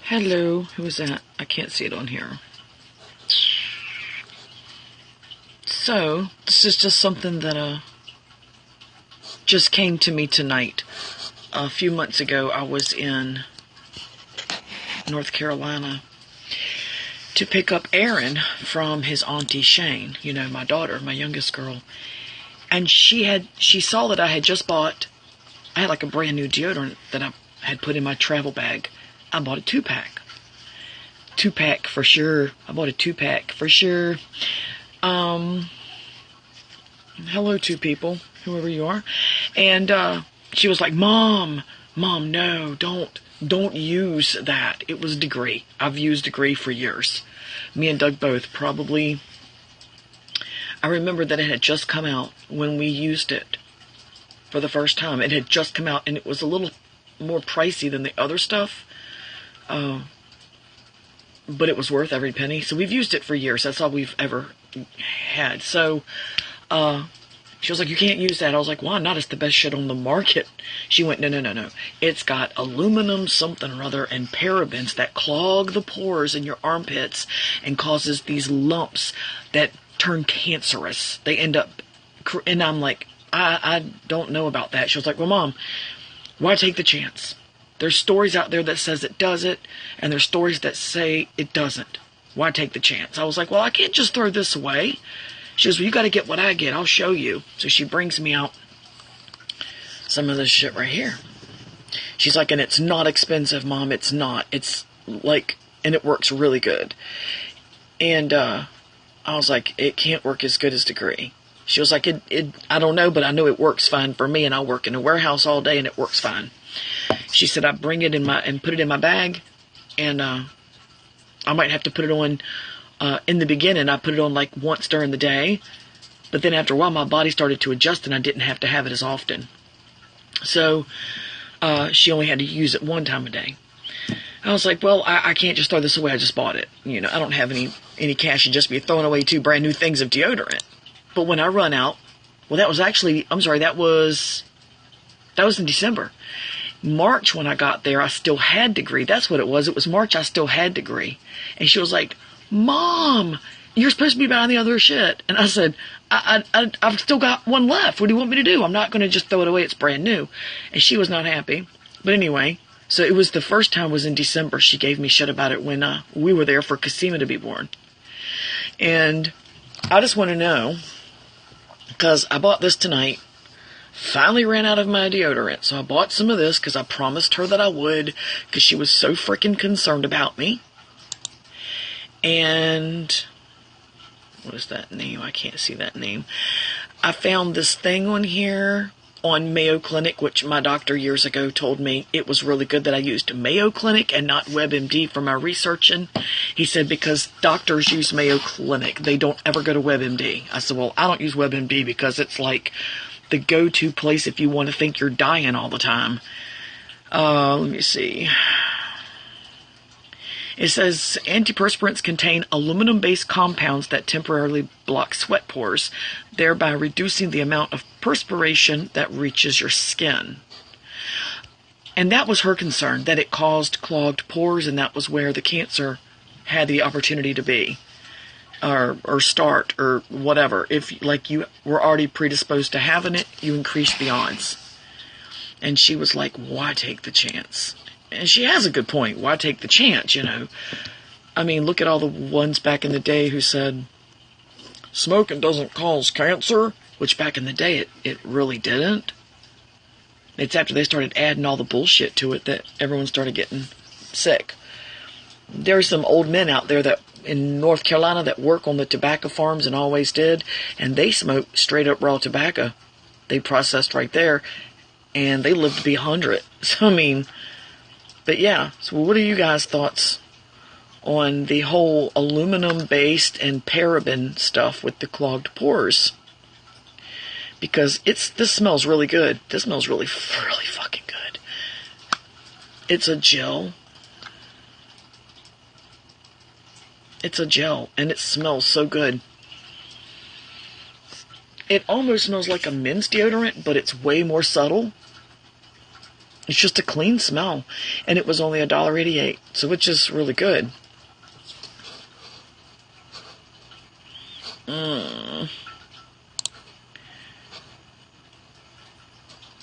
Hello, who is that? I can't see it on here. So, this is just something that just came to me tonight. A few months ago, I was in North Carolina to pick up Aaron from his auntie Shane, you know, my daughter, my youngest girl. And she saw that I had just bought, I had like a brand new deodorant that I had put in my travel bag. I bought a 2-pack. 2-pack for sure. I bought a 2-pack for sure. Hello, 2 people, whoever you are. And she was like, Mom, no, don't use that. It was Degree. I've used Degree for years. Me and Doug both probably. I remember that it had just come out when we used it for the first time. It had just come out, and it was a little more pricey than the other stuff. But it was worth every penny. So we've used it for years. That's all we've ever had. So she was like, you can't use that. I was like, why not? It's the best shit on the market. She went, no. It's got aluminum something or other and parabens that clog the pores in your armpits and causes these lumps that turn cancerous. They end up, and I'm like, I don't know about that. She was like, well, Mom, why take the chance? There's stories out there that says it does it, and there's stories that say it doesn't. Why take the chance? I was like, well, I can't just throw this away. She goes, well, you got to get what I get. I'll show you. So she brings me out some of this shit right here. She's like, and it's not expensive, Mom. It's not. It's like, and it works really good. And I was like, it can't work as good as Degree. She was like, I don't know, but I know it works fine for me, and I work in a warehouse all day, and it works fine. She said, I bring it and put it in my bag, and I might have to put it on, in the beginning, I put it on like once during the day, but then after a while, my body started to adjust, and I didn't have to have it as often. So, she only had to use it one time a day. I was like, well, I can't just throw this away. I just bought it. You know, I don't have any cash and just be throwing away 2 brand new things of deodorant. But when I run out, well, that was actually, I'm sorry, that was in December. March, when I got there, I still had Degree. That's what it was. It was March, I still had Degree. And she was like, Mom, you're supposed to be buying the other shit. And I said, I've still got one left. What do you want me to do? I'm not going to just throw it away. It's brand new. And she was not happy. But anyway, so it was the first time was in December. She gave me shit about it when we were there for Casima to be born. And I just want to know, because I bought this tonight. Finally ran out of my deodorant, so I bought some of this because I promised her that I would, because she was so freaking concerned about me. And what is that name? I can't see that name. I found this thing on here on Mayo Clinic, which my doctor years ago told me it was really good that I used Mayo Clinic and not WebMD for my researching. He said because doctors use Mayo Clinic, they don't ever go to WebMD. I said, well, I don't use WebMD because it's like the go-to place if you want to think you're dying all the time. Let me see. It says antiperspirants contain aluminum-based compounds that temporarily block sweat pores, thereby reducing the amount of perspiration that reaches your skin. And that was her concern, that it caused clogged pores, and that was where the cancer had the opportunity to be. Or start, or whatever. If, like, you were already predisposed to having it, you increase the odds. And she was like, why take the chance? And she has a good point. Why take the chance, you know? I mean, look at all the ones back in the day who said, smoking doesn't cause cancer, which back in the day, it really didn't. It's after they started adding all the bullshit to it that everyone started getting sick. There's some old men out there that in North Carolina that work on the tobacco farms and always did, and they smoke straight up raw tobacco. They processed right there, and they lived to be 100. So, I mean, but yeah, so what are you guys' thoughts on the whole aluminum-based and paraben stuff with the clogged pores? Because this smells really good. This smells really, really fucking good. It's a gel. It's a gel, and it smells so good. It almost smells like a men's deodorant, but it's way more subtle. It's just a clean smell, and it was only $1.88, so which is really good. I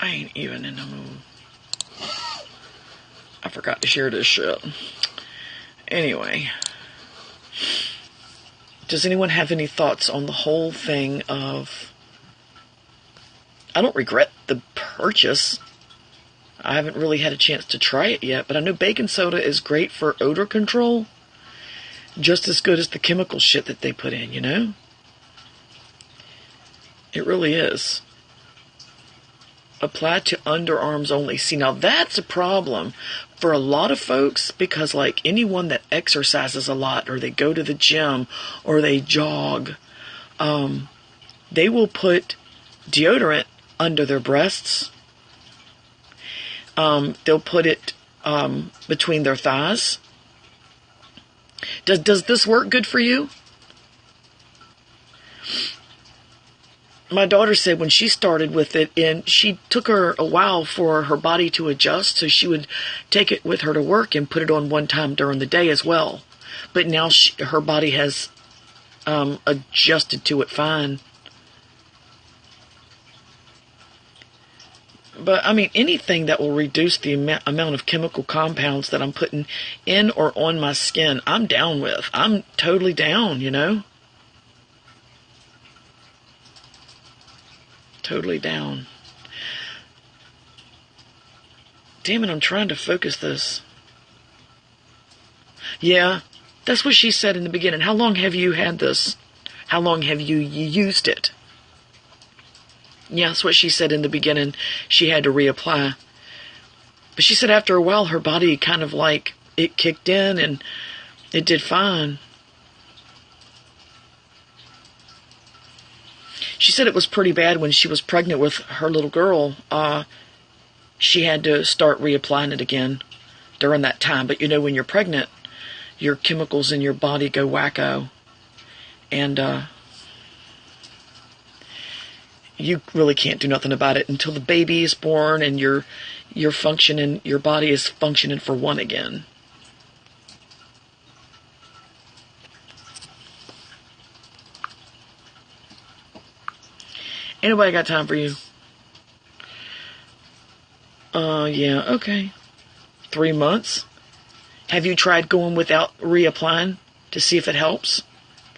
ain't even in the mood. I forgot to share this shit. Anyway. Does anyone have any thoughts on the whole thing of... I don't regret the purchase. I haven't really had a chance to try it yet, but I know baking soda is great for odor control. Just as good as the chemical shit that they put in, you know? It really is. Apply to underarms only. See, now that's a problem for a lot of folks, because like anyone that exercises a lot, or they go to the gym, or they jog, they will put deodorant under their breasts. They'll put it between their thighs. Does this work good for you? My daughter said when she started with it, and she took her a while for her body to adjust, so she would take it with her to work and put it on one time during the day as well. But now her body has adjusted to it fine. But, I mean, anything that will reduce the amount of chemical compounds that I'm putting in or on my skin, I'm down with. I'm totally down, you know? Totally down. Damn it, I'm trying to focus this. Yeah, that's what she said in the beginning. How long have you had this? How long have you used it? Yeah, that's what she said in the beginning. She had to reapply. But she said after a while, her body kind of like, it kicked in and it did fine. She said it was pretty bad when she was pregnant with her little girl. She had to start reapplying it again during that time. But you know, when you're pregnant, your chemicals in your body go wacko. And you really can't do nothing about it until the baby is born and you're functioning, your body is functioning for one again. Anybody got time for you? Yeah, okay. 3 months? Have you tried going without reapplying to see if it helps?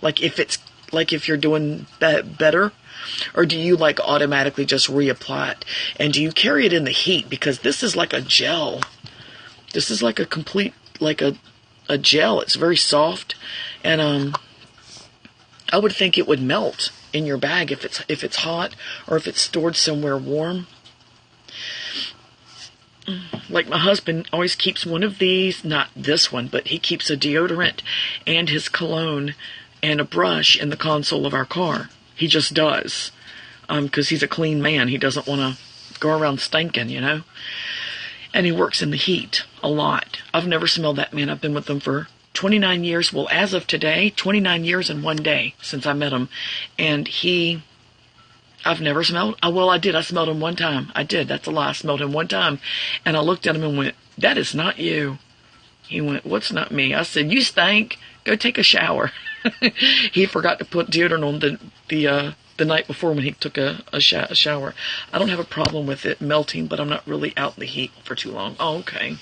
Like if you're doing better? Or do you like automatically just reapply it? And do you carry it in the heat? Because this is like a gel. This is like a complete, like a gel. It's very soft. And I would think it would melt in your bag if it's hot or if it's stored somewhere warm. Like my husband always keeps one of these, not this one, but he keeps a deodorant and his cologne and a brush in the console of our car. He just does. Because he's a clean man. He doesn't want to go around stinking, you know. And he works in the heat a lot. I've never smelled that man. I've been with him for 29 years. Well, as of today, 29 years and 1 day since I met him. And I've never smelled, well, I did. I smelled him one time. I did. That's a lie. I smelled him one time. And I looked at him and went, that is not you. He went, what's not me? I said, you stink. Go take a shower. He forgot to put deodorant on the night before when he took a shower. I don't have a problem with it melting, but I'm not really out in the heat for too long. Oh, okay.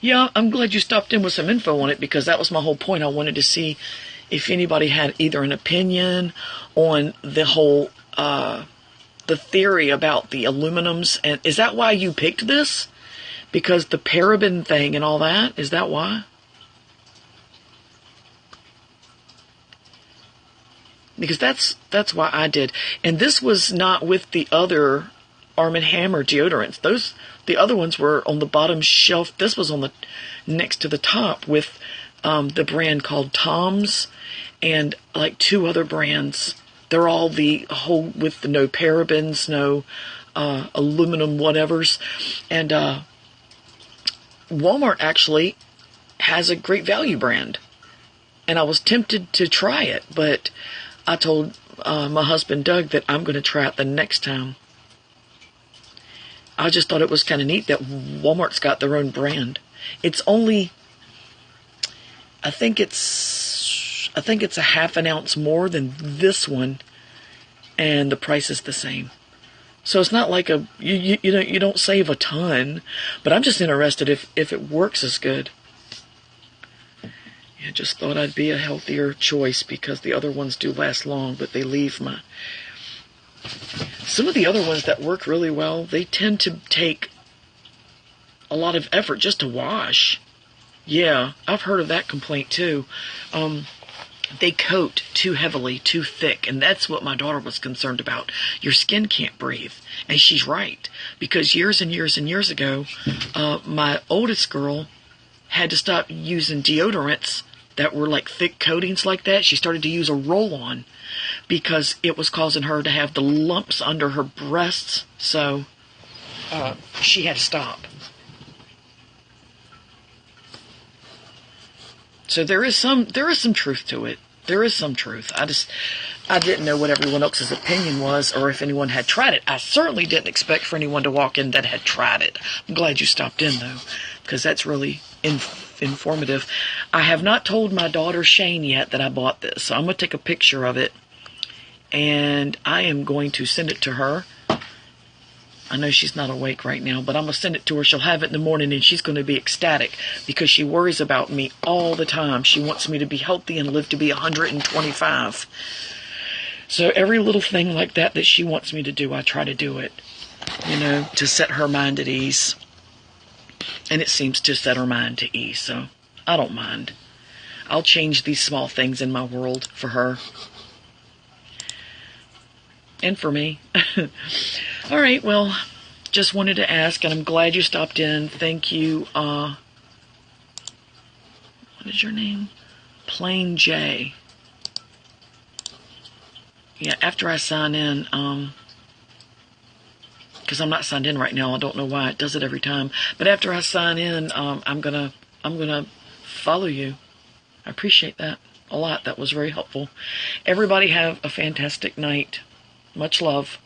Yeah, I'm glad you stopped in with some info on it, because that was my whole point. I wanted to see if anybody had either an opinion on the whole, the theory about the aluminums. And is that why you picked this? Because the paraben thing and all that? Is that why? Because that's why I did. And this was not with the other Arm & Hammer deodorants. The other ones were on the bottom shelf. This was on the next to the top with the brand called Tom's and like 2 other brands. They're all the whole with the no parabens, no aluminum whatevers. And Walmart actually has a great value brand. And I was tempted to try it, but I told my husband, Doug, that I'm going to try it the next time. I just thought it was kind of neat that Walmart's got their own brand. It's only, I think it's a half an ounce more than this one, and the price is the same. So it's not like you don't save a ton, but I'm just interested if it works as good. I just thought I'd be a healthier choice because the other ones do last long, but they leave some of the other ones that work really well, they tend to take a lot of effort just to wash. Yeah, I've heard of that complaint too. They coat too heavily, too thick, and that's what my daughter was concerned about. Your skin can't breathe. And she's right, because years and years and years ago, my oldest girl had to stop using deodorants that were like thick coatings like that. She started to use a roll-on because it was causing her to have the lumps under her breasts. So she had to stop. So there is some truth to it. There is some truth. I didn't know what everyone else's opinion was or if anyone had tried it. I certainly didn't expect for anyone to walk in that had tried it. I'm glad you stopped in though, because that's really informative. I have not told my daughter Shane yet that I bought this, so I'm going to take a picture of it and I am going to send it to her. I know she's not awake right now, but I'm going to send it to her. She'll have it in the morning and she's going to be ecstatic because she worries about me all the time. She wants me to be healthy and live to be 125. So every little thing like that she wants me to do, I try to do it, to set her mind at ease. And it seems to set her mind to ease, so I don't mind. I'll change these small things in my world for her. And for me. All right, well, just wanted to ask, and I'm glad you stopped in. Thank you. What is your name? Plain J. Yeah, after I sign in, because I'm not signed in right now. I don't know why it does it every time. But after I sign in, I'm gonna follow you. I appreciate that a lot. That was very helpful. Everybody have a fantastic night. Much love.